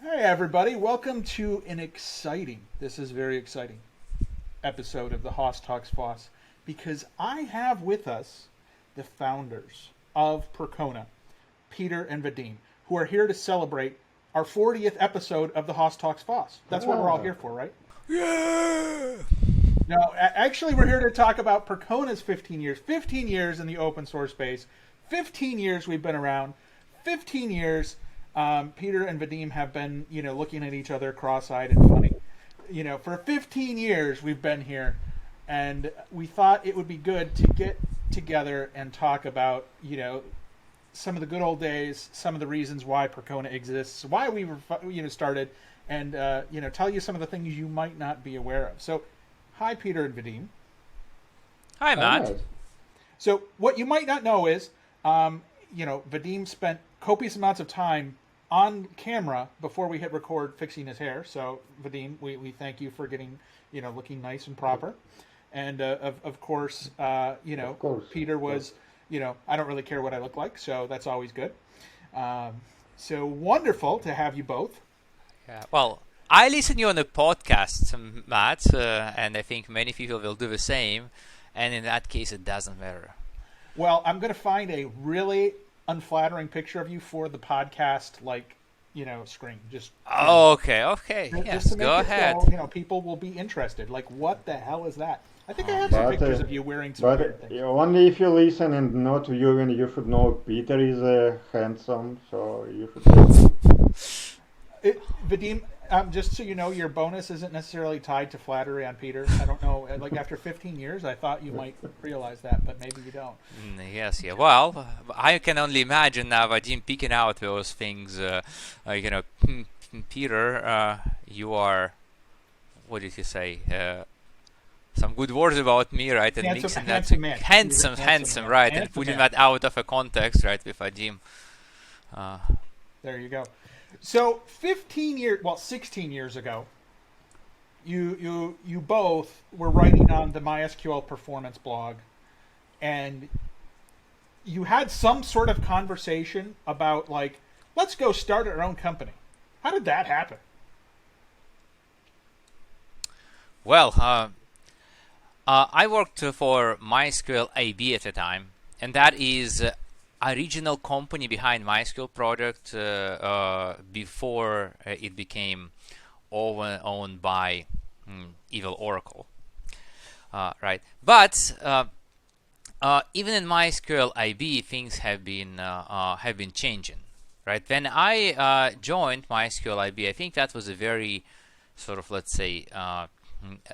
Hey everybody, welcome to an this is very exciting, episode of the Haas Talks Foss, because I have with us the founders of Percona, Peter and Vadim, who are here to celebrate our 40th episode of the Haas Talks Foss. That's what we're all here for, right? Yeah! No, actually we're here to talk about Percona's 15 years. 15 years in the open source space. 15 years we've been around. 15 years Peter and Vadim have been, looking at each other cross-eyed and funny. For 15 years we've been here, and we thought it would be good to get together and talk about, some of the good old days, some of the reasons why Percona exists, why we were, started, and, tell you some of the things you might not be aware of. So, hi, Peter and Vadim. Hi, Matt. Alright. So, what you might not know is, Vadim spent copious amounts of time on camera before we hit record fixing his hair. So, Vadim, we thank you for getting, looking nice and proper. And, of course, Of course. Peter was, I don't really care what I look like, so that's always good. So wonderful to have you both. Yeah, well, I listen to you on the podcast, Matt, and I think many people will do the same. And in that case, it doesn't matter. Well, I'm going to find a really unflattering picture of you for the podcast, screen. Just Okay, just yes, to make go it ahead. so, people will be interested. Like, what the hell is that? I think I have some But, pictures of you wearing some weird But things. only if you listen and not urine, you should know Peter is handsome, so you should. Vadim, just so you know, your bonus isn't necessarily tied to flattery on Peter. I don't know. Like, after 15 years, I thought you might realize that, but maybe you don't. Yes, yeah. Well, I can only imagine now Vadim picking out those things. Peter, you are, what did he say? Some good words about me, right? And mixing that Handsome man. handsome, He's a handsome, man. right? And Handsome putting man. that out of a context, right, with Vadim. There you go. So 16 years ago, you both were writing on the MySQL performance blog, and you had some sort of conversation about, like, let's go start our own company. How did that happen? Well, I worked for MySQL AB at the time, and that is a regional company behind MySQL product before it became owned by evil Oracle, right? But even in MySQL IB, things have been changing, right? When I joined MySQL IB, I think that was a very sort of, let's say,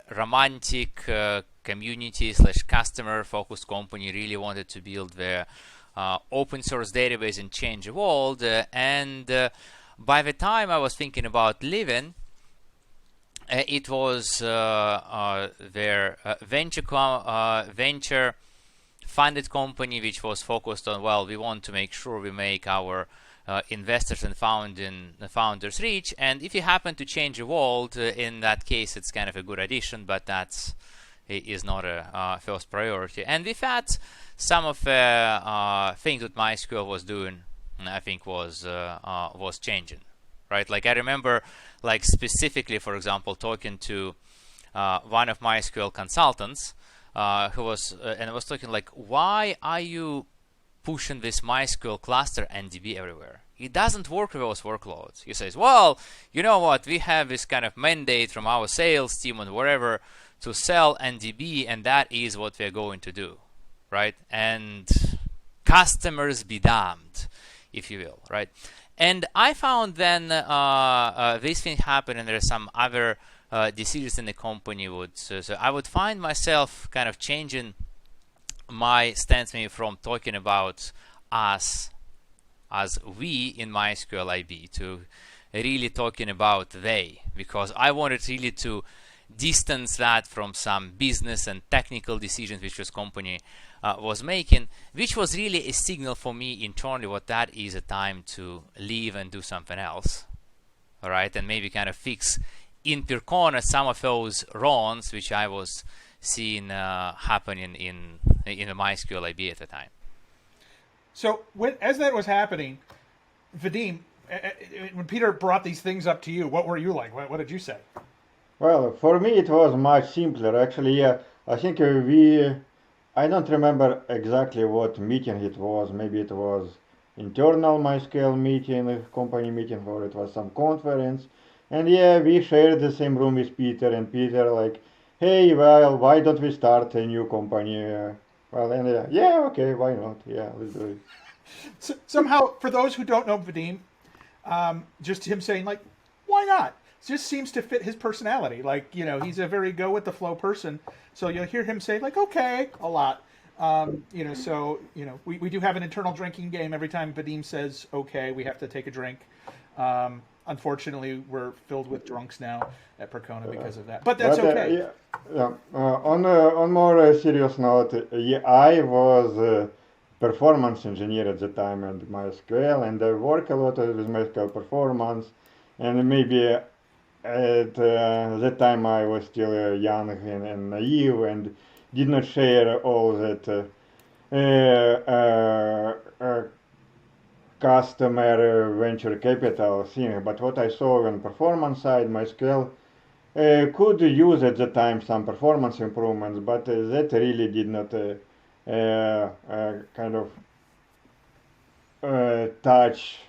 romantic community / customer focused company. Really wanted to build their open source database and change the world. And by the time I was thinking about leaving, it was their venture funded company, which was focused on, well, we want to make sure we make our investors and founders rich, and if you happen to change the world, in that case, it's kind of a good addition, but that is not a first priority. And with that, some of the things that MySQL was doing, I think, was changing, right? Like, I remember, like, specifically, for example, talking to one of MySQL consultants who was talking like, why are you pushing this MySQL cluster NDB everywhere? It doesn't work with those workloads. He says, well, you know what? We have this kind of mandate from our sales team and wherever to sell NDB, and that is what we're going to do, right? And customers be damned, if you will, right? And I found then this thing happened, and there are some other decisions in the company so I would find myself kind of changing my stance maybe from talking about us as we in MySQL IB to really talking about they, because I wanted really to distance that from some business and technical decisions which this company was making, which was really a signal for me internally what that is a time to leave and do something else, all right, and maybe kind of fix in Percona some of those wrongs which I was seeing happening in the MySQL IB at the time. So as that was happening, Vadim, when Peter brought these things up to you, what were you like? What did you say? Well, for me it was much simpler. Actually, yeah, I think I don't remember exactly what meeting it was. Maybe it was internal MySQL meeting, a company meeting, or it was some conference. And yeah, we shared the same room with Peter, and Peter like, hey, well, why don't we start a new company? Well, and yeah, okay, why not? Yeah, let's do it. So, somehow, for those who don't know Vadim, just him saying like, why not? Just seems to fit his personality. Like, he's a very go with the flow person. So you'll hear him say like, okay, a lot. We do have an internal drinking game. Every time Vadim says okay, we have to take a drink. Unfortunately, we're filled with drunks now at Percona because of that. But that's okay. On more serious note, I was a performance engineer at the time at MySQL, and I work a lot with MySQL performance. And maybe at that time I was still young and naive and did not share all that customer venture capital thing. But what I saw on performance side, MySQL could use at the time some performance improvements, but that really did not kind of touch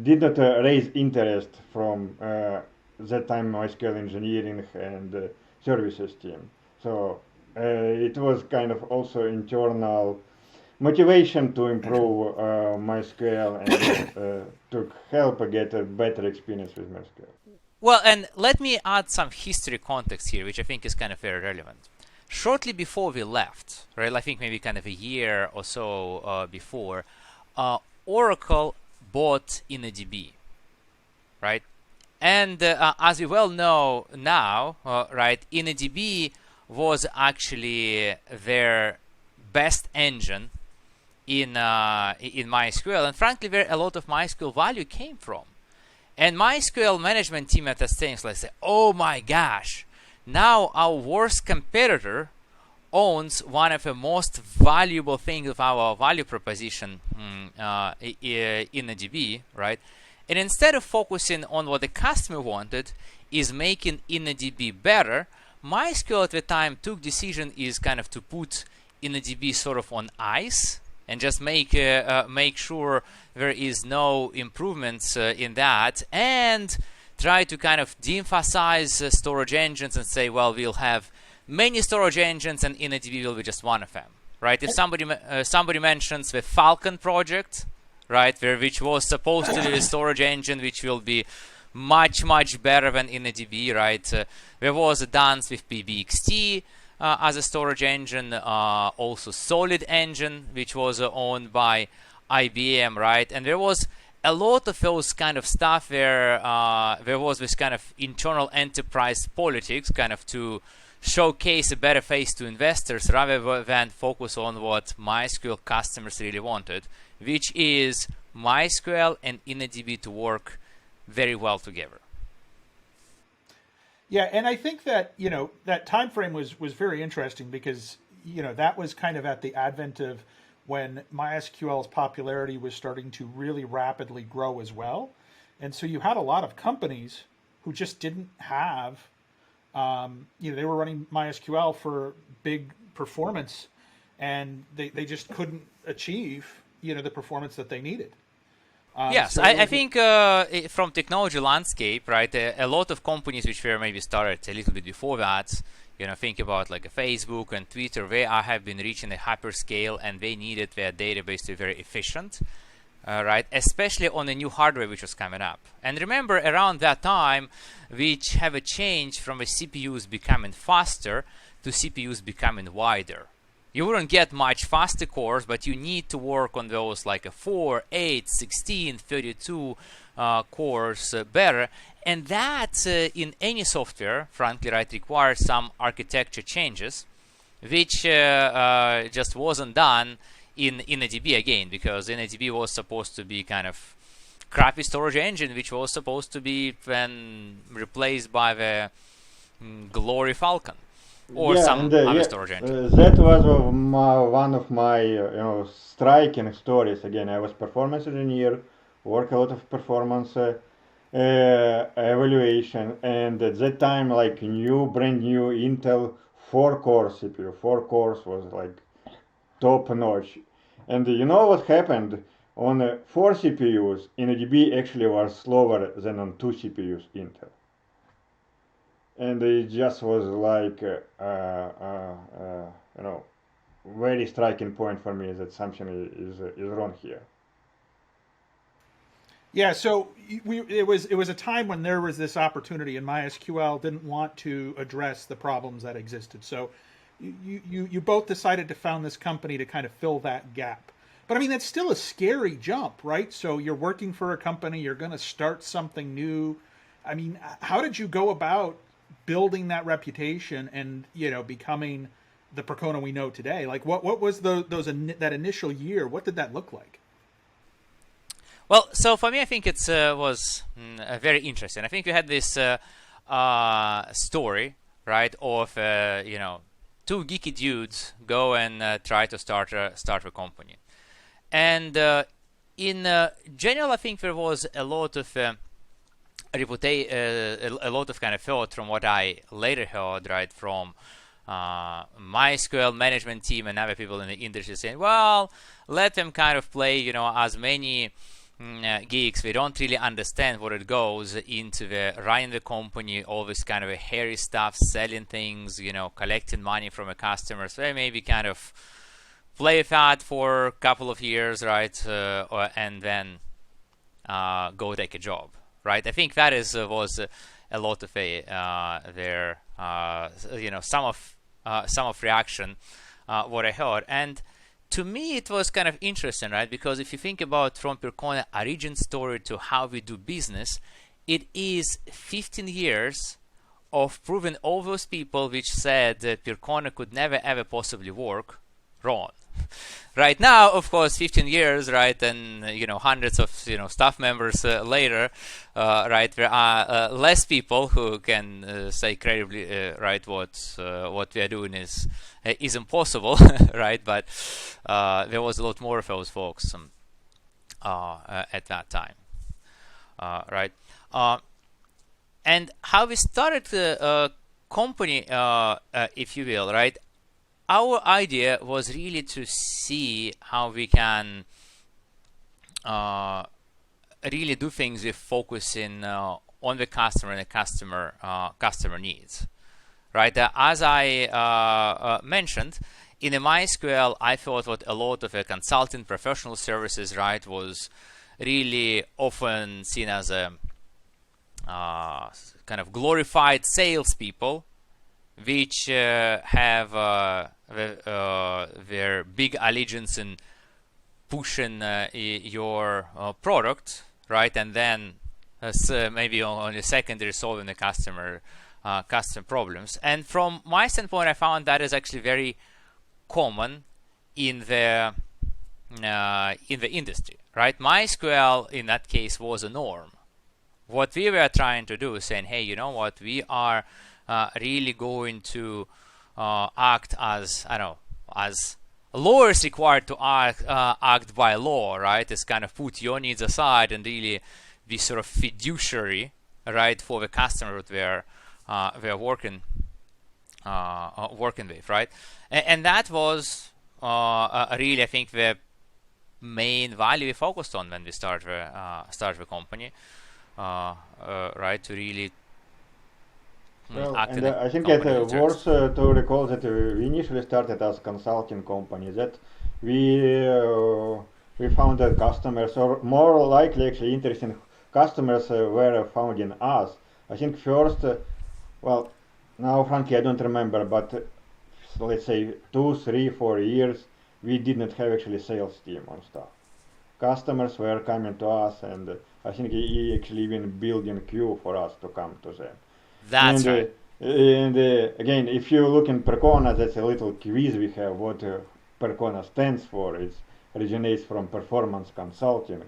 did not raise interest from that time MySQL engineering and services team. So it was kind of also internal motivation to improve MySQL and to help get a better experience with MySQL. Well, and let me add some history context here, which I think is kind of very relevant. Shortly before we left, right, I think maybe kind of a year or so before, Oracle bought InnoDB, right? And as we well know now, right, InnoDB was actually their best engine in MySQL, and frankly, where a lot of MySQL value came from. And MySQL management team at the same like say, oh my gosh, now our worst competitor owns one of the most valuable things of our value proposition in InnoDB, right? And instead of focusing on what the customer wanted, is making InnoDB better, MySQL at the time took decision is kind of to put InnoDB sort of on ice and just make sure there is no improvements in that, and try to kind of de-emphasize storage engines and say, well, we'll have many storage engines and InnoDB will be just one of them, right? If somebody mentions the Falcon project, right, which was supposed to be a storage engine which will be much better than InnoDB, right? There was a dance with PBXT as a storage engine, also Solid Engine, which was owned by IBM, right? And there was a lot of those kind of stuff where there was this kind of internal enterprise politics, kind of to showcase a better face to investors rather than focus on what MySQL customers really wanted, which is MySQL and InnoDB to work very well together. Yeah, and I think that that time frame was very interesting because that was kind of at the advent of when MySQL's popularity was starting to really rapidly grow as well, and so you had a lot of companies who just didn't have, they were running MySQL for big performance, and they just couldn't achieve the performance that they needed. Yes, so I think from technology landscape, right, a lot of companies which were maybe started a little bit before that, think about like a Facebook and Twitter, they have been reaching a hyperscale and they needed their database to be very efficient, right, especially on the new hardware which was coming up. And remember, around that time, which have a change from the CPUs becoming faster to CPUs becoming wider. You wouldn't get much faster cores, but you need to work on those like a 4, 8, 16, 32 cores better. And that in any software, frankly, right, requires some architecture changes, which just wasn't done in InnoDB again, because InnoDB was supposed to be kind of crappy storage engine, which was supposed to be then replaced by the Glory Falcon. or Yeah, some and other yeah, storage engine? that was one of my striking stories. Again, I was performance engineer, work a lot of performance evaluation, and at that time, like brand new Intel 4-core CPU, 4 cores was like top notch. And you know what happened? On 4 CPUs, InnoDB actually was slower than on 2 CPUs Intel. And it just was like, you know, very striking point for me that something is wrong here. Yeah, so it was a time when there was this opportunity, and MySQL didn't want to address the problems that existed. So you both decided to found this company to kind of fill that gap. But I mean, that's still a scary jump, right? So you're working for a company, you're going to start something new. I mean, how did you go about building that reputation and becoming the Percona we know today? Like, what was that initial year? What did that look like? Well, so for me, I think it was very interesting. I think you had this story, right, of two geeky dudes go and try to start a company, and in general, I think there was a lot of a lot of kind of thought from what I later heard, right, from MySQL management team and other people in the industry saying, well, let them kind of play, as many geeks. We don't really understand what it goes into the running the company, all this kind of a hairy stuff, selling things, collecting money from a customer. So they maybe kind of play with that for a couple of years, right, and then go take a job, right? I think that was a lot of their some of reaction what I heard. And to me, it was kind of interesting, right? Because if you think about from Percona origin story to how we do business, it is 15 years of proving all those people which said that Percona could never ever possibly work wrong. Right now, of course, 15 years, right, and hundreds of staff members later, right, there are less people who can say credibly, right, what we are doing is impossible, right? But there was a lot more of those folks at that time, right? And how we started the company, if you will, right? Our idea was really to see how we can really do things with focusing on the customer and the customer needs, right? As I mentioned, in the MySQL, I thought what a lot of the consulting professional services, right, was really often seen as a kind of glorified salespeople, which have their big allegiance in pushing your product, right, and then maybe on the secondary solving the customer problems. And from my standpoint, I found that is actually very common in the industry, right? MySQL in that case was a norm. What we were trying to do is saying, hey, you know what, we are really going to act as as law is required to act by law, right? It's kind of put your needs aside and really be sort of fiduciary, right, for the customer that we're working with, right? And that was really, I think, the main value we focused on when we started the company, right? To really Well, act and in a I think it company interest. worth to recall that we initially started as consulting company. That we found that customers, or more likely actually interesting customers, were found in us. I think first, well, now frankly I don't remember, but let's say 2, 3, 4 years, we did not have actually sales team on staff. Customers were coming to us, and I think he actually even building queue for us to come to them. That's And right. again, if you look in Percona, that's a little quiz we have. What Percona stands for, it originates from performance consulting.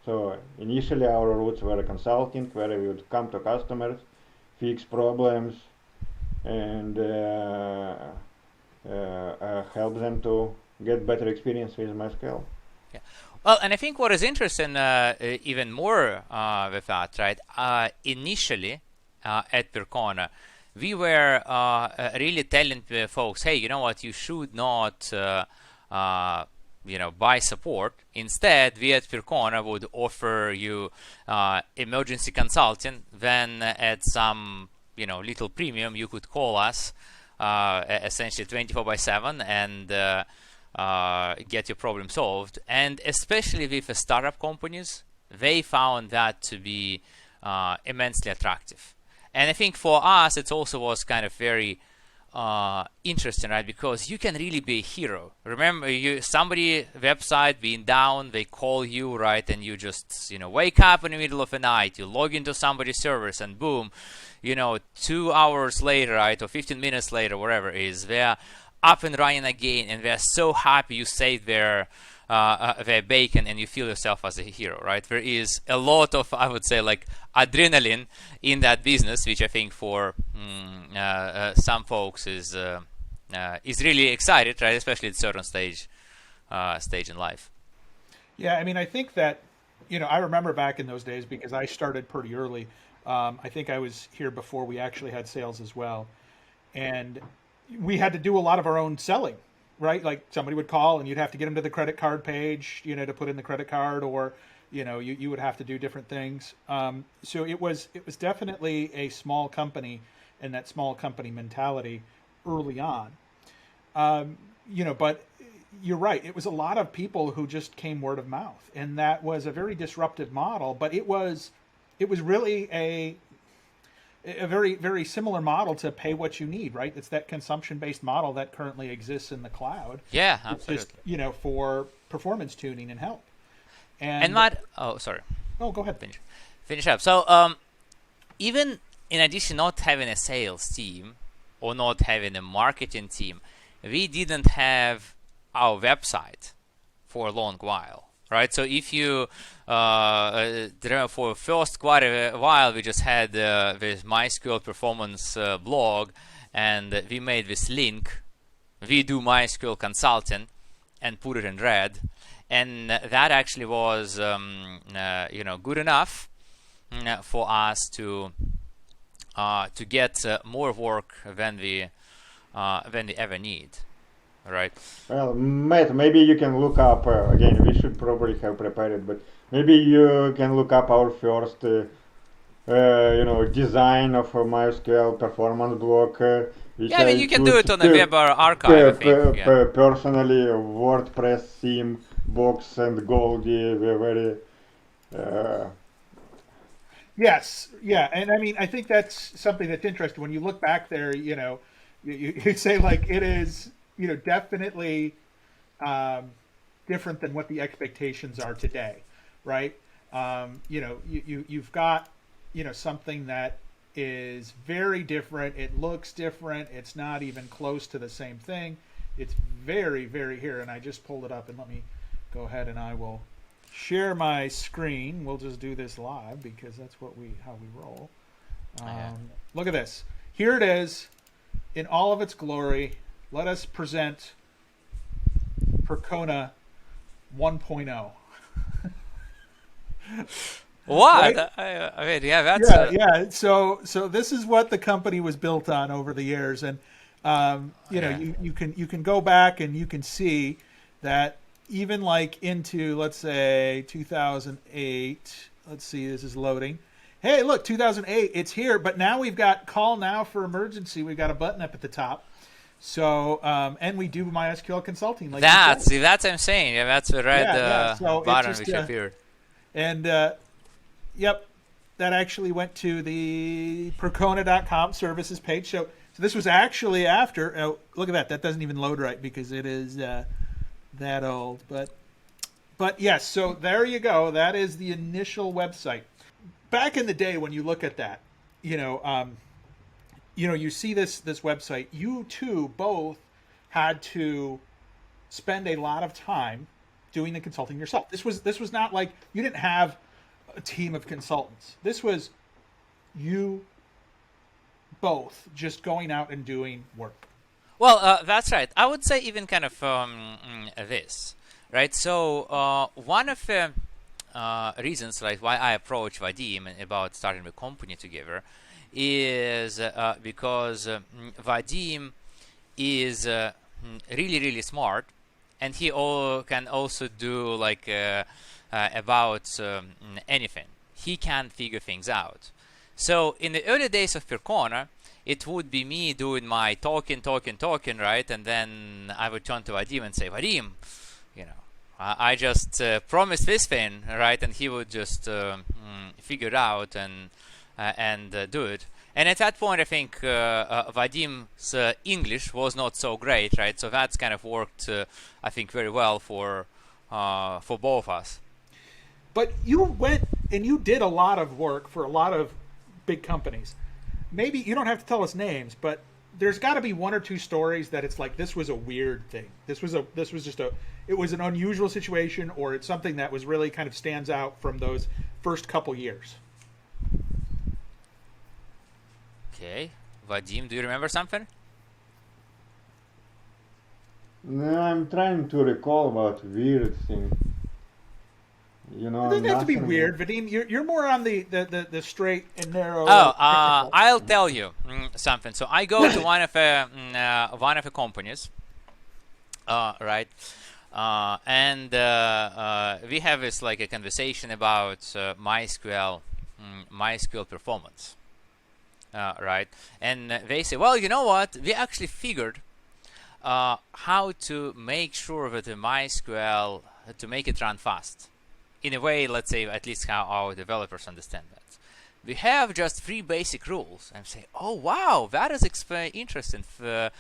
So initially our roots were consulting, where we would come to customers, fix problems, and help them to get better experience with MySQL. Yeah. Well, and I think what is interesting even more with that, right? Initially at Percona, we were really telling folks, hey, you know what, you should not buy support. Instead, we at Percona would offer you emergency consulting. Then at some little premium, you could call us essentially 24/7 and get your problem solved. And especially with startup companies, they found that to be immensely attractive. And I think for us, it also was kind of very interesting, right? Because you can really be a hero. Remember, somebody website being down, they call you, right? And you just wake up in the middle of the night, you log into somebody's servers, and boom, 2 hours later, right, or 15 minutes later, whatever it is, they're up and running again, and they're so happy you saved their bacon, and you feel yourself as a hero, right? There is a lot of, I would say, like adrenaline in that business, which I think for some folks is really excited, right? Especially at a certain stage in life. Yeah, I mean, I think that, I remember back in those days because I started pretty early. I think I was here before we actually had sales as well. And we had to do a lot of our own selling, right? Like somebody would call and you'd have to get them to the credit card page, to put in the credit card, or, you would have to do different things. So it was definitely a small company and that small company mentality early on. But you're right. It was a lot of people who just came word of mouth, and that was a very disruptive model, but it was really a very, very similar model to pay what you need, right? It's that consumption-based model that currently exists in the cloud. Yeah, absolutely. It's just, for performance tuning and help. And Matt, oh, sorry. Oh, go ahead. Finish up. So, even in addition not having a sales team or not having a marketing team, we didn't have our website for a long while. Right, so if you for first quite a while, we just had this MySQL performance blog, and we made this link. We do MySQL consulting, and put it in red, and that actually was good enough for us to get more work than we ever need. Right. Well, Matt, maybe you can look up, again, we should probably have prepared it, but maybe you can look up our first, design of a MySQL performance block. Which I mean, you can do it on the web archive, I think. Personally, WordPress theme, Box and Goldie, we're very... Yes, yeah, and I mean, I think that's something that's interesting. When you look back there, you say like it is... definitely different than what the expectations are today, right? You've got, something that is very different. It looks different. It's not even close to the same thing. It's very, very here. And I just pulled it up, and let me go ahead and I will share my screen. We'll just do this live because that's how we roll. Look at this. Here it is in all of its glory. Let us present Percona 1.0. What? Right? I mean, yeah, that's yeah. So this is what the company was built on over the years, and you can go back and you can see that even like into, let's say, 2008. Let's see, this is loading. Hey, look, 2008, it's here, but now we've got call now for emergency. We've got a button up at the top. So, and we do MySQL consulting. Like that's what I'm saying. Yeah, that's the red So button which appeared. And, yep, that actually went to the Percona.com services page. So this was actually after. Oh, look at that. That doesn't even load right because it is that old. But yes, so there you go. That is the initial website. Back in the day when you look at that, you see this website, you two both had to spend a lot of time doing the consulting yourself. This was not like you didn't have a team of consultants. This was you both just going out and doing work? Well, that's right. I would say even kind of this, right? So one of the reasons, like why I approach Vadim about starting a company together, is because Vadim is really really smart, and he can also do like about anything. He can figure things out. So in the early days of Percona, it would be me doing my talking, right? And then I would turn to Vadim and say, Vadim, you know, I just promised this thing, right? And he would just figure it out and do it. And at that point, I think Vadim's English was not so great, right? So that's kind of worked, I think, very well for both of us. But you went and you did a lot of work for a lot of big companies. Maybe you don't have to tell us names, but there's got to be one or two stories that it's like this was a weird thing. It was an unusual situation, or it's something that was really kind of stands out from those first couple years. Okay, Vadim, do you remember something? No, I'm trying to recall about weird thing. You know, It doesn't have to be nothing. weird, Vadim. You're more on the straight and narrow. I'll tell you something. So I go to one of the companies, right? And we have this like a conversation about MySQL performance, right? And they say, well, you know what? We actually figured how to make sure that the MySQL to make it run fast. In a way, let's say, at least how our developers understand that. We have just 3 basic rules. And say, oh, wow, that is interesting. 3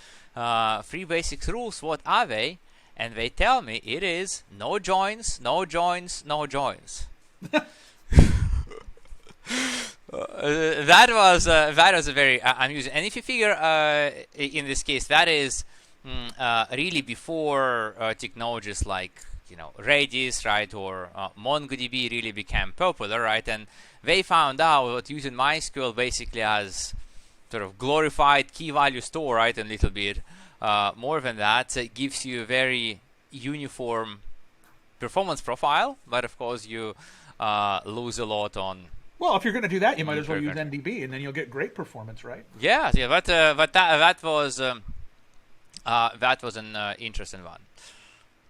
basic rules, what are they? And they tell me it is no joins, no joins, no joins. That was a very amusing. And if you figure, in this case, that is really before technologies like Redis, right, or MongoDB really became popular, right? And they found out that using MySQL basically as sort of glorified key value store, right, and a little bit more than that, it gives you a very uniform performance profile, but of course you lose a lot on. Well, if you're going to do that, you might as well use NDB, and then you'll get great performance, right? Yeah, but that was an interesting one.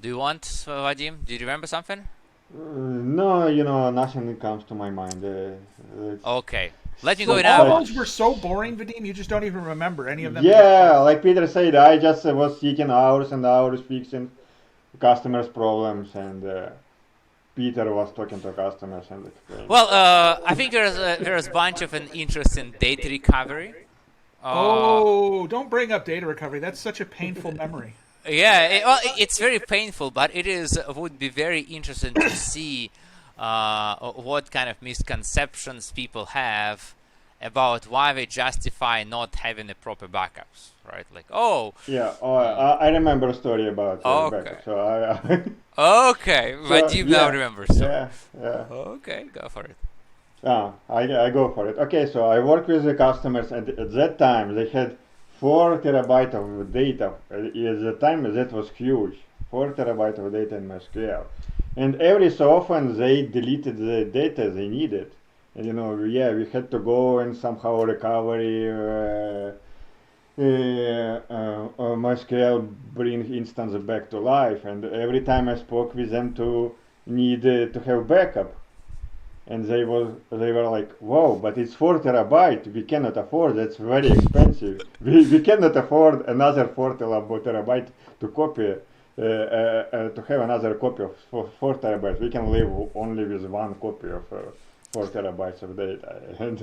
Do you want, Vadim? Do you remember something? No, nothing comes to my mind. Okay. Let me So go now. all those were so boring, Vadim, you just don't even remember any of them. Yeah, like Peter said, I just was sitting hours and hours fixing customers' problems, and Peter was talking to customers and explaining. Well, I think there's a bunch of an interesting data recovery. Don't bring up data recovery. That's such a painful memory. Yeah, it's very painful, but would be very interesting to see what kind of misconceptions people have about why they justify not having the proper backups, right? Like, I remember a story about backup, so okay, but you now remember. So. Yeah. Okay, go for it. I go for it. Okay, so I work with the customers, and at that time they had 4 terabytes of data. At the time that was huge, 4 terabytes of data in MySQL. And every so often they deleted the data they needed. And we had to go and somehow recovery MySQL bring instance back to life. And every time I spoke with them to need to have backup. And they were like, wow, but it's 4 terabytes. We cannot afford. That's very expensive. we cannot afford another 4 terabyte to copy, to have another copy of 4 terabytes. We can live only with 1 copy of 4 terabytes of data. And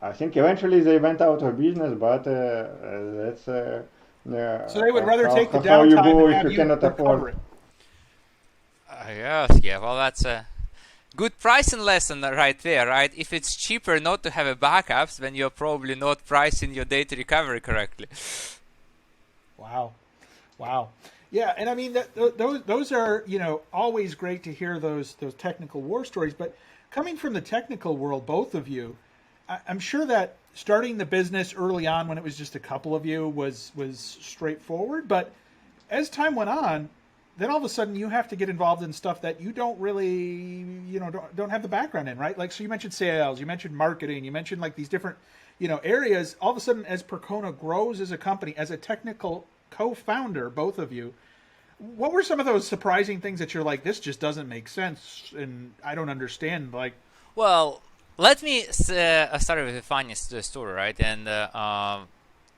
I think eventually they went out of business, but that's. So they would rather take the how you downtime go and if have you you cannot recover afford. it. Yes, yeah. Well, that's a good pricing lesson right there, right? If it's cheaper not to have a backups, then you're probably not pricing your data recovery correctly. Wow. Yeah, and I mean those are always great to hear those technical war stories. But coming from the technical world, both of you, I'm sure that starting the business early on, when it was just a couple of you, was straightforward. But as time went on, then all of a sudden you have to get involved in stuff that you don't really, don't have the background in, right? Like, so you mentioned sales, you mentioned marketing, you mentioned like these different, areas. All of a sudden, as Percona grows as a company, as a technical co-founder, both of you, what were some of those surprising things that you're like, this just doesn't make sense and I don't understand? Like, Well, let me start with a funny story, right? And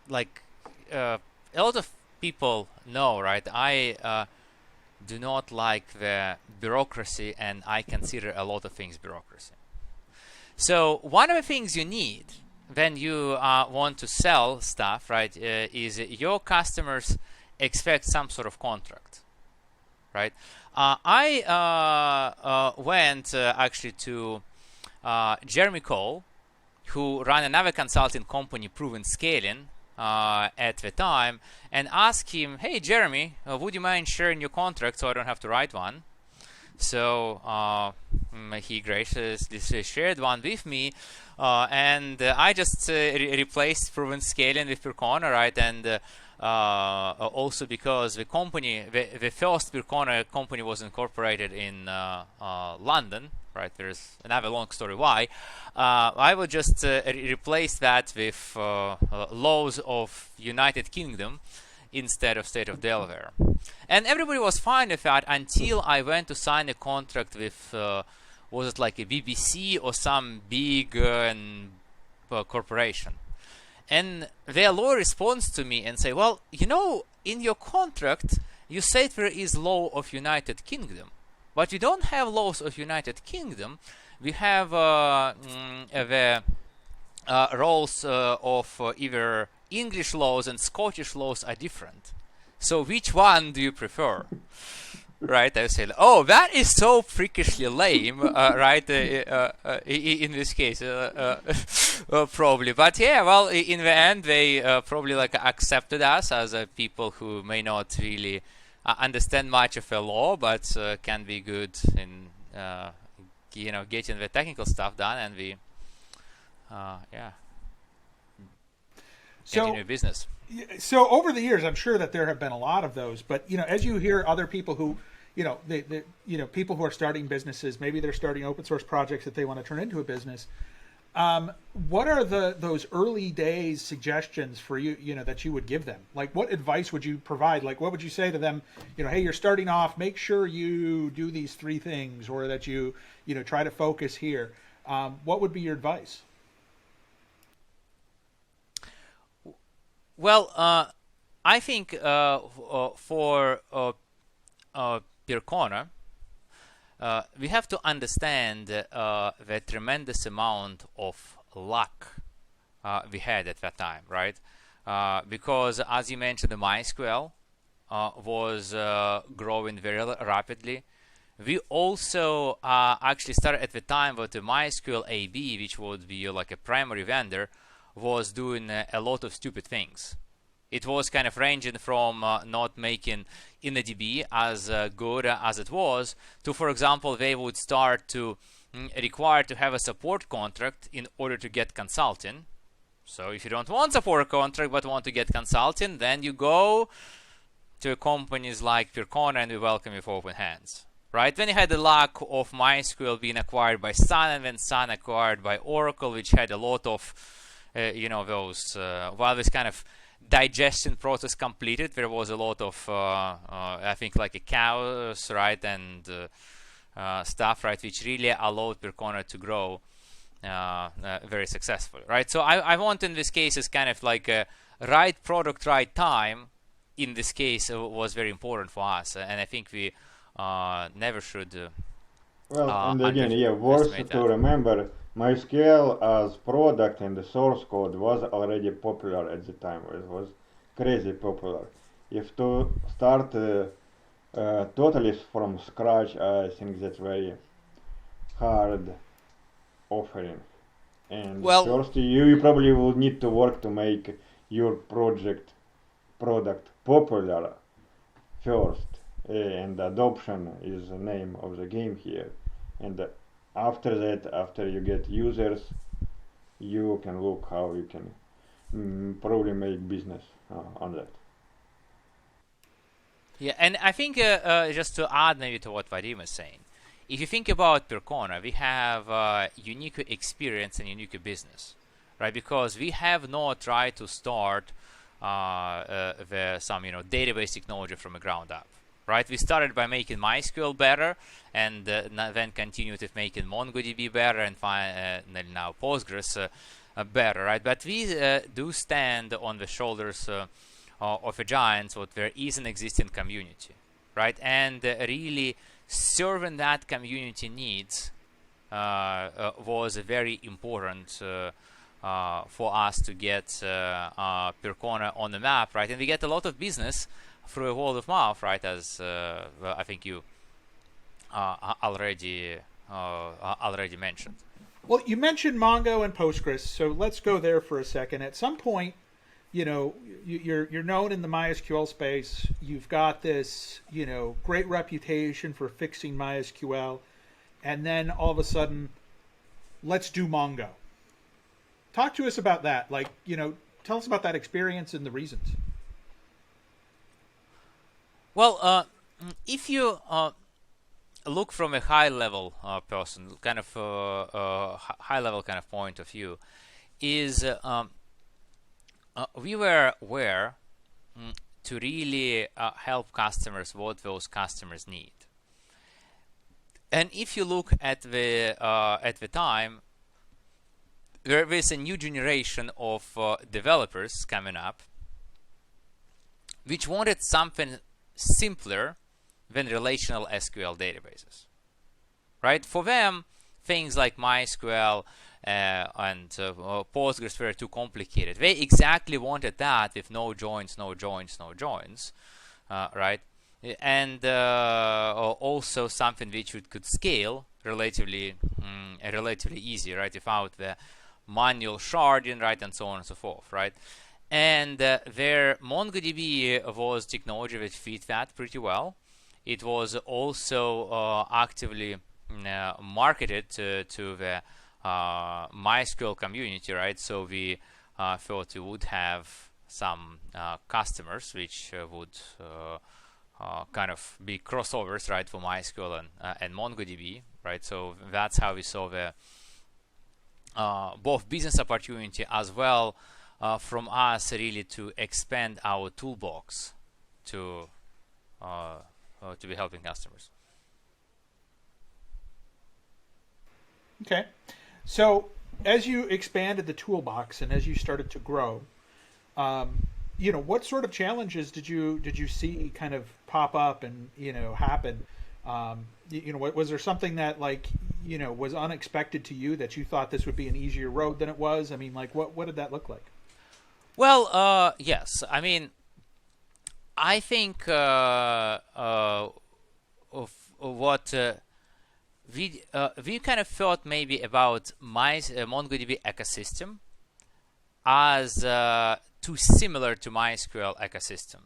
like a lot of people know, right? I do not like the bureaucracy, and I consider a lot of things bureaucracy. So one of the things you need when you want to sell stuff, right, is your customers expect some sort of contract, right? I went actually to Jeremy Cole, who ran another consulting company, Proven Scaling, at the time, and asked him, "Hey, Jeremy, would you mind sharing your contract so I don't have to write one?" So he graciously shared one with me, and I just replaced Proven Scaling with Percona, right? And also because the company, the first Percona company was incorporated in London, right? There's another long story why. I would just replace that with laws of United Kingdom instead of state of Delaware. And everybody was fine with that until I went to sign a contract with, was it like a BBC or some big corporation? And their lawyer responds to me and say, well, in your contract, you say there is law of United Kingdom, but we don't have laws of United Kingdom. We have the roles of either English laws and Scottish laws are different. So which one do you prefer? Right? I say, oh, that is so freakishly lame, right? In this case, probably. But yeah, well, in the end, they probably like accepted us as people who may not really understand much of the law, but can be good in getting the technical stuff done, and we continue business. So over the years, I'm sure that there have been a lot of those. But as you hear other people who, people who are starting businesses, maybe they're starting open source projects that they want to turn into a business. What are those early days suggestions for you, that you would give them? Like, what advice would you provide? Like, what would you say to them? Hey, you're starting off. Make sure you do these 3 things, or that you try to focus here. What would be your advice? Well, I think for Percona, we have to understand the tremendous amount of luck we had at that time, right? Because, as you mentioned, the MySQL was growing very rapidly. We also actually started at the time with the MySQL AB, which would be like a primary vendor, was doing a lot of stupid things. It was kind of ranging from not making InnoDB as good as it was to, for example, they would start to require to have a support contract in order to get consulting. So if you don't want support contract but want to get consulting, then you go to companies like Percona and we welcome you with open hands. Right? Then you had the luck of MySQL being acquired by Sun, and then Sun acquired by Oracle, which had a lot of those while this kind of digestion process completed, there was a lot of I think like a chaos, right, and stuff, right, which really allowed Percona to grow very successfully, right? So I want in this case is kind of like a right product, right time. In this case, was very important for us, and I think we never should. And again, worth to remember, MySQL as product and the source code was already popular at the time. It was crazy popular. If to start totally from scratch, I think that's very hard offering. And first, you probably will need to work to make your product popular first. And adoption is the name of the game here. And after that, after you get users, you can look how you can probably make business on that. Yeah, and I think just to add maybe to what Vadim is saying, if you think about Percona, we have unique experience and unique business, right? Because we have not tried to start some database technology from the ground up, right? We started by making MySQL better, and then continued with making MongoDB better, and now Postgres better, right? But we do stand on the shoulders of a giant, so there is an existing community, right? And really serving that community needs was very important for us to get Percona on the map, right? And we get a lot of business through a word of mouth, right? As I think you already mentioned. Well, you mentioned Mongo and Postgres, so let's go there for a second. At some point, you're known in the MySQL space. You've got this, great reputation for fixing MySQL, and then all of a sudden, let's do Mongo. Talk to us about that. Tell us about that experience and the reasons. Well, if you look from a high-level person, kind of high-level kind of point of view, is we were aware to really help customers what those customers need. And if you look at the time, there is a new generation of developers coming up, which wanted something simpler than relational SQL databases, right? For them, things like MySQL and Postgres were too complicated. They exactly wanted that with no joins, right? And also something which could scale relatively easy, right? Without the manual sharding, right, and so on and so forth, right? And their MongoDB was technology that fit that pretty well. It was also actively marketed to the MySQL community, right? So we thought we would have some customers which would kind of be crossovers, right, for MySQL and MongoDB, right? So that's how we saw the both business opportunity as well from us really to expand our toolbox to be helping customers. Okay, so as you expanded the toolbox and as you started to grow, what sort of challenges did you see kind of pop up and happen? Was there something that was unexpected to you that you thought this would be an easier road than it was? I mean, what did that look like? Well, yes. I mean, I think of what we kind of thought maybe about MongoDB ecosystem as too similar to MySQL ecosystem,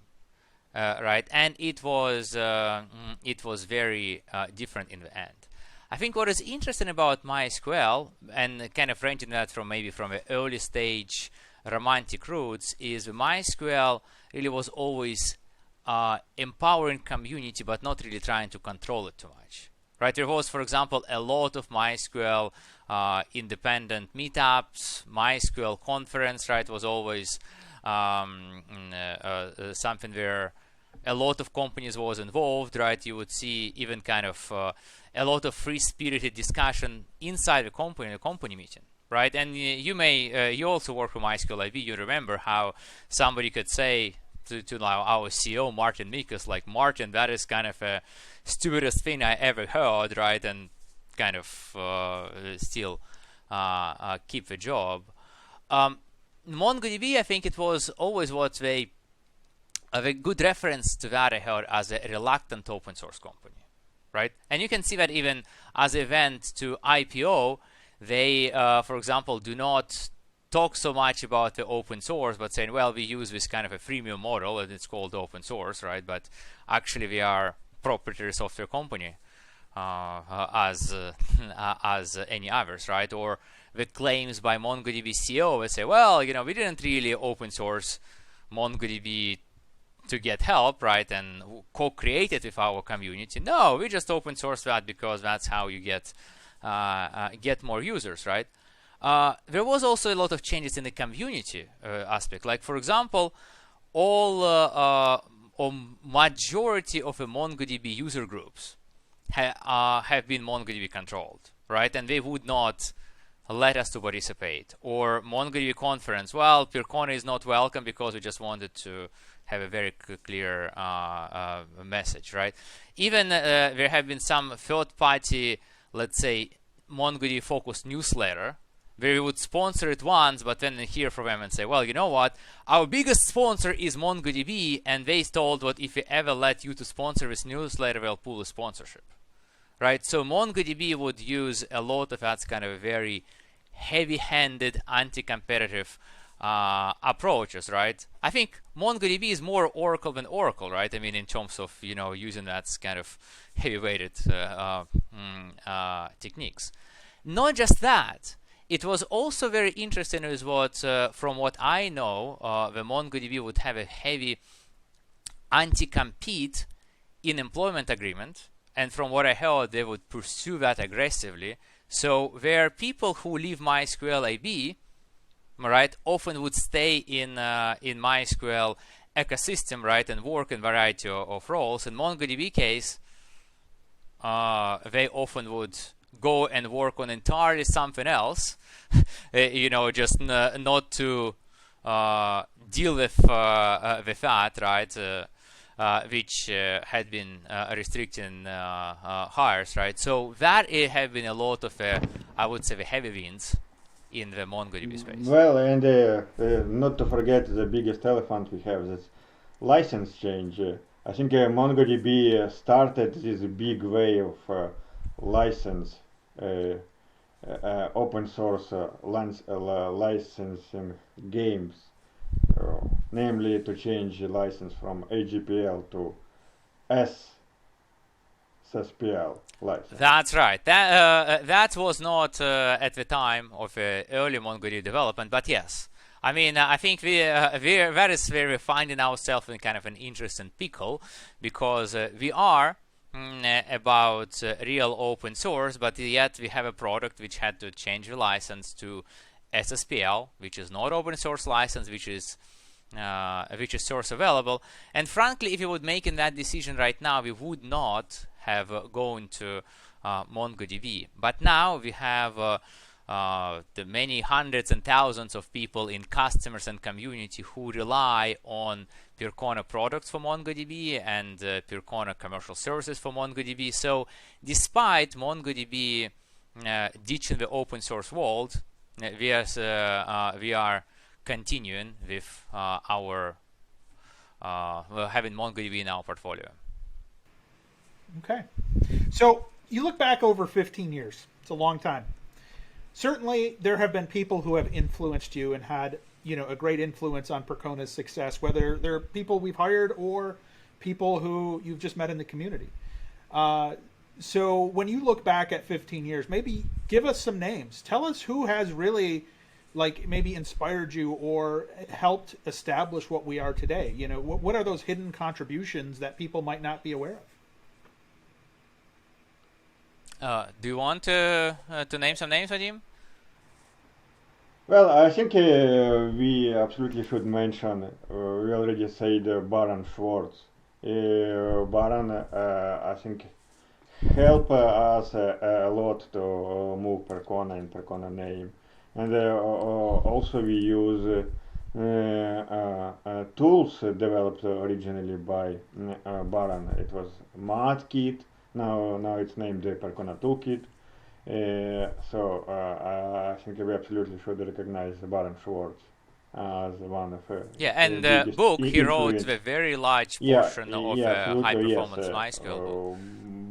right? And it was very different in the end. I think what is interesting about MySQL, and kind of renting that from maybe from an early stage romantic roots, is MySQL really was always empowering community, but not really trying to control it too much. Right? There was, for example, a lot of MySQL independent meetups. MySQL conference, right, was always something where a lot of companies was involved, right? You would see even kind of a lot of free-spirited discussion inside the company meeting, right? And you also work with MySQL IB. You remember how somebody could say to our CEO Martin Mikas, like, Martin, that is kind of a stupidest thing I ever heard, right? And kind of still keep the job. MongoDB, I think it was always a good reference to that I heard as a reluctant open source company, right? And you can see that even as they went to IPO, they, for example, do not talk so much about the open source, but saying, well, we use this kind of a freemium model and it's called open source, right? But actually we are proprietary software company, as any others, right? Or the claims by MongoDB CEO would say, well, we didn't really open source MongoDB to get help, right, and co-create it with our community. No, we just open source that because that's how you get more users, right? There was also a lot of changes in the community aspect. Like, for example, or majority of the MongoDB user groups have been MongoDB controlled, right? And they would not let us to participate. Or MongoDB conference, well, Percona is not welcome because we just wanted to have a very clear message, right? Even there have been some third-party, let's say, MongoDB-focused newsletter where we would sponsor it once, but then hear from them and say, well, you know what? Our biggest sponsor is MongoDB, and they told that if we ever let you to sponsor this newsletter, we'll pull the sponsorship, right? So MongoDB would use a lot of that kind of very heavy-handed, anti-competitive approaches, right? I think MongoDB is more Oracle than Oracle, right? I mean, in terms of using that kind of heavy-weighted techniques. Not just that, it was also very interesting is what, from what I know, the MongoDB would have a heavy anti-compete in employment agreement, and from what I heard, they would pursue that aggressively. So there are people who leave MySQL IB, right, often would stay in MySQL ecosystem, right, and work in variety of roles. In MongoDB case, they often would go and work on entirely something else, just not to deal with that, right, which had been restricting hires, right? So that have been a lot of, I would say, the heavy wins in the MongoDB space. Well, and not to forget the biggest elephant we have, this license change. I think MongoDB started this big wave of license, open source licensing games, namely to change the license from AGPL to SSPL license. That's right. That was not at the time of early MongoDB development, but yes. I mean, I think that is where we're finding ourselves in kind of an interesting pickle, because we are about real open source, but yet we have a product which had to change the license to SSPL, which is not open source license, which is source available. And frankly, if we would make that decision right now, we would not have gone to MongoDB. But now we have the many hundreds and thousands of people in customers and community who rely on Percona products for MongoDB and Percona commercial services for MongoDB. So despite MongoDB ditching the open source world, we are continuing with our having MongoDB in our portfolio. Okay. So you look back over 15 years. It's a long time. Certainly, there have been people who have influenced you and had, a great influence on Percona's success, whether they're people we've hired or people who you've just met in the community. So when you look back at 15 years, maybe give us some names. Tell us who has really, maybe inspired you or helped establish what we are today. What are those hidden contributions that people might not be aware of? Do you want to name some names, Vadim? Well, I think we absolutely should mention, we already said Baron Schwartz. Baron, I think, helped us a lot to move Percona and Percona name. And also we use tools developed originally by Baron. It was MathKit. Now it's named the Percona Toolkit. So I think we absolutely should recognize Baron Schwartz as one of and the book he wrote a very large portion of high performance MySQL.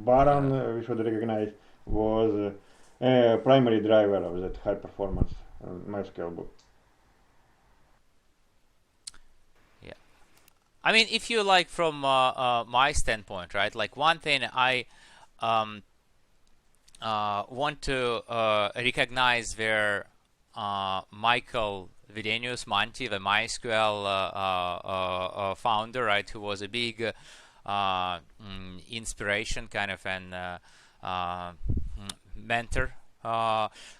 Baron, we should recognize, was a primary driver of that high performance MySQL book. I mean, if you from my standpoint, right? Like one thing I want to recognize where Michael Videnius Manti, the MySQL founder, right, who was a big inspiration, kind of an mentor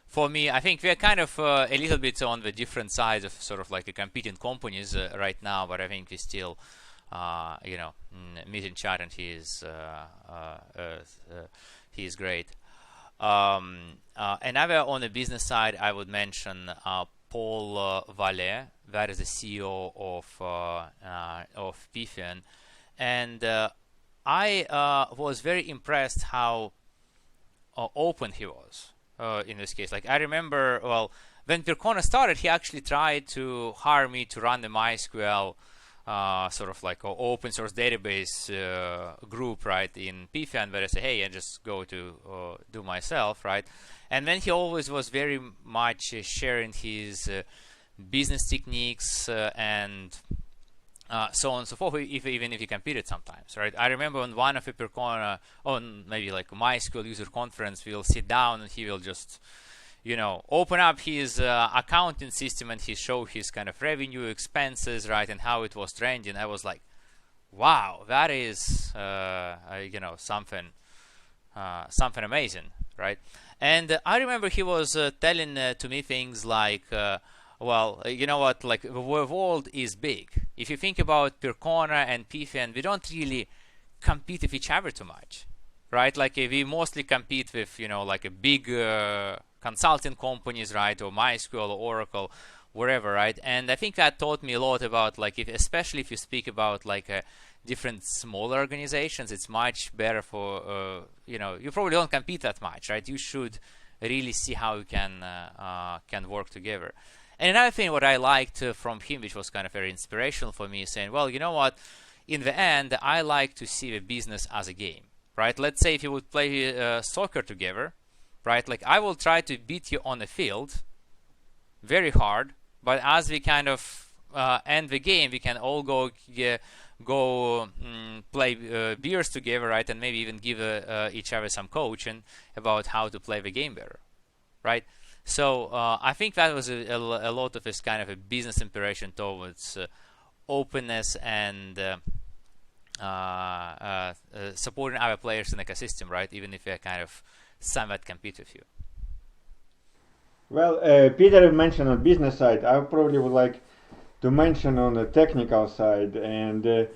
for me. I think we're kind of a little bit on the different sides of sort of like a competing companies right now, but I think we still, meet in chat, and he is great. Another on the business side, I would mention Paul Vallet, that is the CEO of Pifian, and I was very impressed how open he was in this case. Like I remember, well, when Percona started, he actually tried to hire me to run the MySQL sort of like an open source database group, right, in Pifian, where I say, hey, I just go to do myself, right? And then he always was very much sharing his business techniques and so on and so forth, even if he competed sometimes, right? I remember on one of the Percona, on maybe like MySQL user conference, we'll sit down and he will just, open up his accounting system and he show his kind of revenue, expenses, right, and how it was trending. I was like, wow, that is, something amazing, right? And I remember he was telling to me things like, well, you know what, like the world is big. If you think about Percona and Pifian, we don't really compete with each other too much, right? Like we mostly compete with, like a big consulting companies, right, or MySQL or Oracle, wherever, right? And I think that taught me a lot about, like, especially if you speak about like different smaller organizations, it's much better for, you probably don't compete that much, right? You should really see how you can work together. And another thing what I liked from him, which was kind of very inspirational for me, is saying, well, you know what, in the end, I like to see the business as a game, right? Let's say if you would play soccer together, right? Like I will try to beat you on the field very hard, but as we kind of end the game, we can all go play beers together, right? And maybe even give each other some coaching about how to play the game better, right? So I think that was a lot of this kind of a business inspiration towards openness and supporting other players in the ecosystem, right? Even if they're kind of somewhat compete with you. Well, Peter mentioned on business side. I probably would like to mention on the technical side, and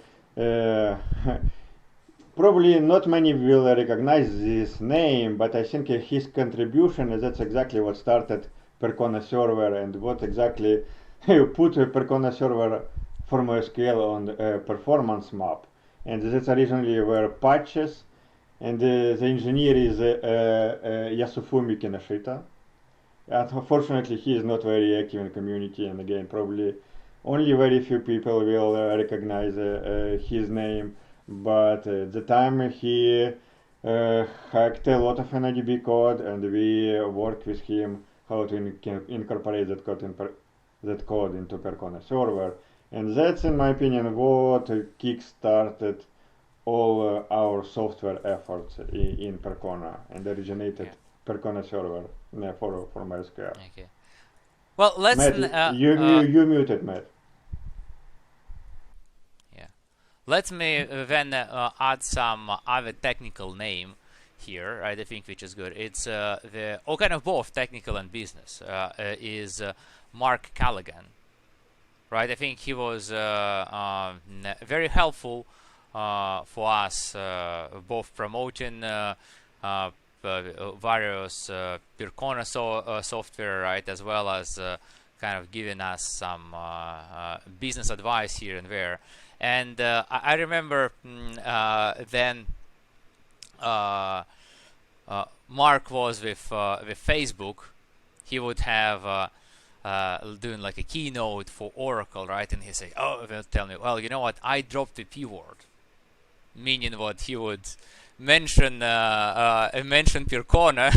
probably not many will recognize this name, but I think his contribution, that's exactly what started Percona server and what exactly put Percona server for MySQL on the performance map. And that's originally were patches, and the engineer is Yasufumi Kinashita. Unfortunately, he is not very active in the community, and again, probably only very few people will recognize his name. But at the time, he hacked a lot of MongoDB code, and we worked with him how to incorporate that code into Percona server. And that's, in my opinion, what kick-started all our software efforts in Percona and originated Percona server for MySQL. Okay. Well, let's. Matt, you muted, Matt. Yeah. Let me then add some other technical name here, right? I think which is good. It's the kind of both technical and business is Mark Callaghan, right? I think he was very helpful for us, both promoting various Percona software, right, as well as kind of giving us some business advice here and there. And I remember then Mark was with Facebook. He would have doing like a keynote for Oracle, right? And he say, "Oh," they'll tell me, "Well, you know what? I dropped the P word," meaning what he would mention Percona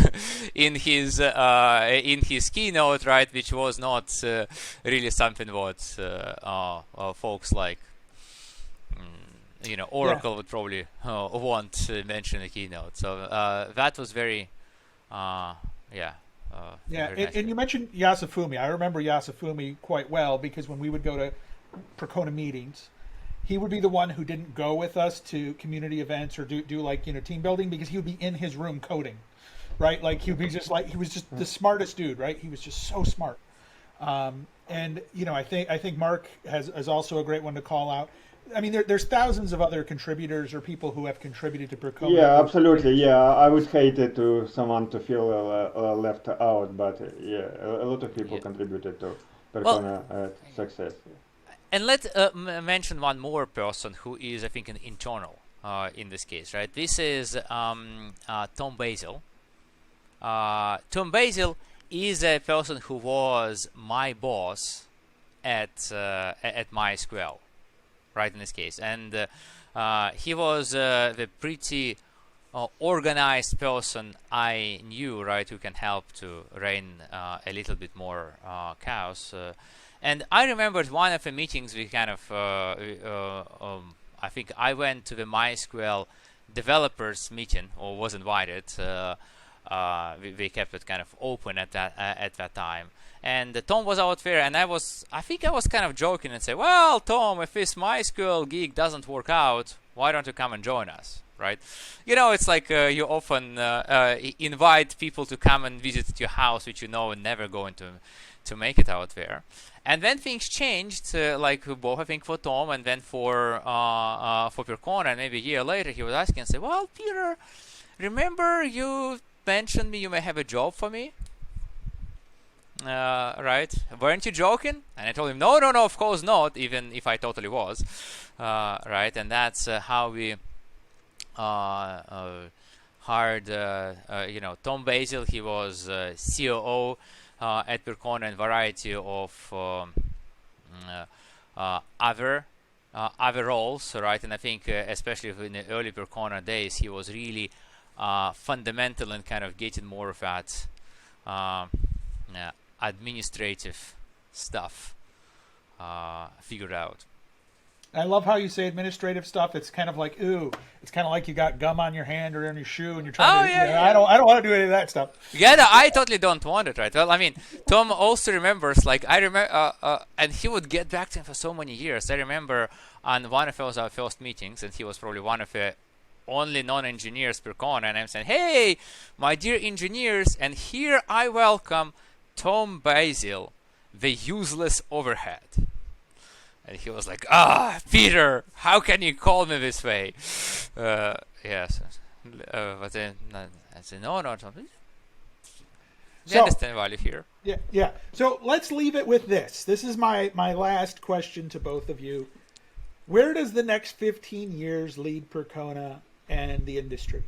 in his keynote, right? Which was not really something what folks like Oracle would probably want to mention in the keynote. So that was very Yeah. Yeah, Very nice and you mentioned Yasufumi. I remember Yasufumi quite well because when we would go to Percona meetings, he would be the one who didn't go with us to community events or do like team building because he would be in his room coding, right? Like he would be just like he was just the smartest dude, right? He was just so smart. And I think Mark is also a great one to call out. I mean, there's thousands of other contributors or people who have contributed to Percona. Yeah, absolutely. Yeah, I would hate it to someone to feel left out, but yeah, a lot of people Yeah. contributed to Well, Percona success. and let's mention one more person who is, I think, an internal in this case, right? This is Tom Basil. Tom Basil is a person who was my boss at MySQL, right? In this case, and he was the pretty organized person I knew, right, who can help to rein a little bit more chaos. And I remember one of the meetings we kind of, I think I went to the MySQL developers meeting or was invited. We kept it kind of open at that time. And Tom was out there, and I think I was kind of joking and say, well, Tom, if this MySQL gig doesn't work out, why don't you come and join us, right? It's like you often invite people to come and visit your house, which are never going to make it out there. And then things changed, like both I think for Tom and then for Percona, and maybe a year later he was asking and say, well, Peter, remember you mentioned me you may have a job for me? Right? Weren't you joking? And I told him, no, of course not, even if I totally was. Right? And that's how we hired, Tom Basil. He was COO at Percona and variety of other roles, right? And I think, especially in the early Percona days, he was really fundamental in kind of getting more of that administrative stuff figured out. I love how you say administrative stuff. It's kind of like, ooh, it's kind of like you got gum on your hand or on your shoe, and you're trying to. Yeah. I don't want to do any of that stuff. Yeah, no, I totally don't want it, right? Well, I mean, Tom also remembers, like, I remember, and he would get back to him for so many years. I remember on one of our first meetings, and he was probably one of the only non-engineers Percona, and I'm saying, hey, my dear engineers, and here I welcome Tom Basil, the useless overhead. And he was like, Peter, how can you call me this way? Yes. But then I said, no, Tom. We understand value here. Yeah. So let's leave it with this. This is my last question to both of you. Where does the next 15 years lead Percona and the industry?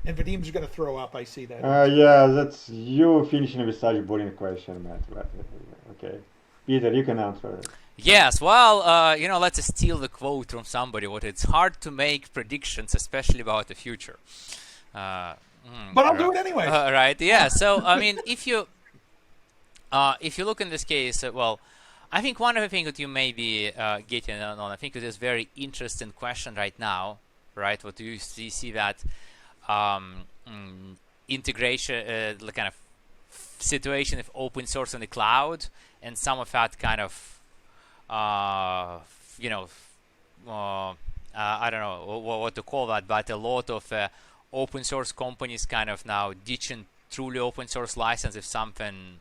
And Vadim's going to throw up. I see that. Yeah, that's you finishing with such boring question, Matt. But, okay, Peter, you can answer it. Yes, well, let's steal the quote from somebody. What it's hard to make predictions, especially about the future. But I'll do it anyway. Right? Yeah. So I mean, if you look in this case, I think one of the things that you may be getting on, I think it is very interesting question right now, right? What do you see that integration, the kind of situation of open source in the cloud, and some of that kind of I don't know what to call that, but a lot of open source companies kind of now ditching truly open source license if something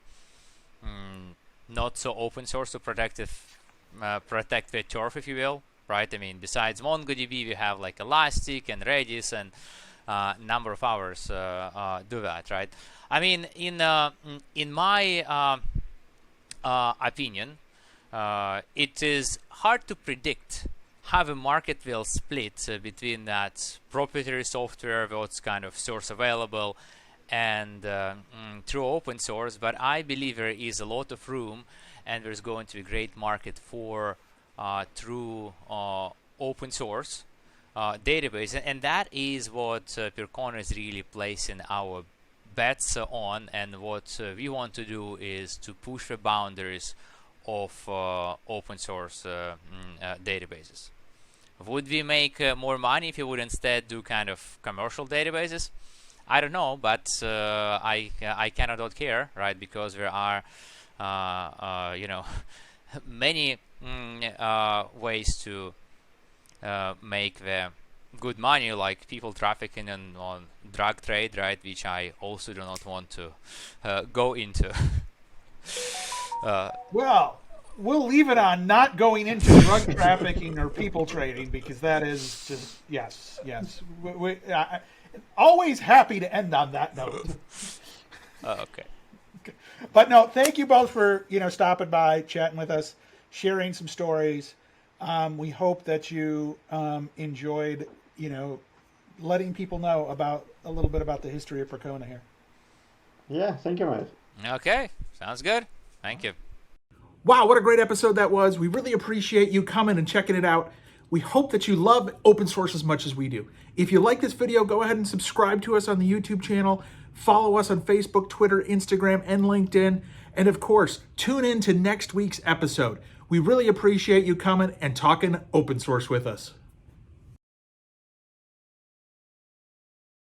not so open source to protect the turf, if you will, right? I mean, besides MongoDB, we have like Elastic and Redis and number of others do that, right? I mean, in my opinion, it is hard to predict how the market will split between that proprietary software, what's kind of source available, and true open source. But I believe there is a lot of room, and there's going to be a great market for true open source database, and that is what Percona is really placing our bets on, and what we want to do is to push the boundaries of open source databases. Would we make more money if we would instead do kind of commercial databases? I don't know, but I cannot not care, right? Because there are many ways to make the good money, like people trafficking and on drug trade, right? Which I also do not want to go into. Well, we'll leave it on not going into drug trafficking or people trading, because that is just yes. Always happy to end on that note. Okay. But no, thank you both for stopping by, chatting with us, sharing some stories. We hope that you enjoyed letting people know about a little bit about the history of Percona here. Yeah, thank you, mate. Okay, sounds good. Thank you. Wow, what a great episode that was. We really appreciate you coming and checking it out. We hope that you love open source as much as we do. If you like this video, go ahead and subscribe to us on the YouTube channel. Follow us on Facebook, Twitter, Instagram, and LinkedIn. And of course, tune in to next week's episode. We really appreciate you coming and talking open source with us.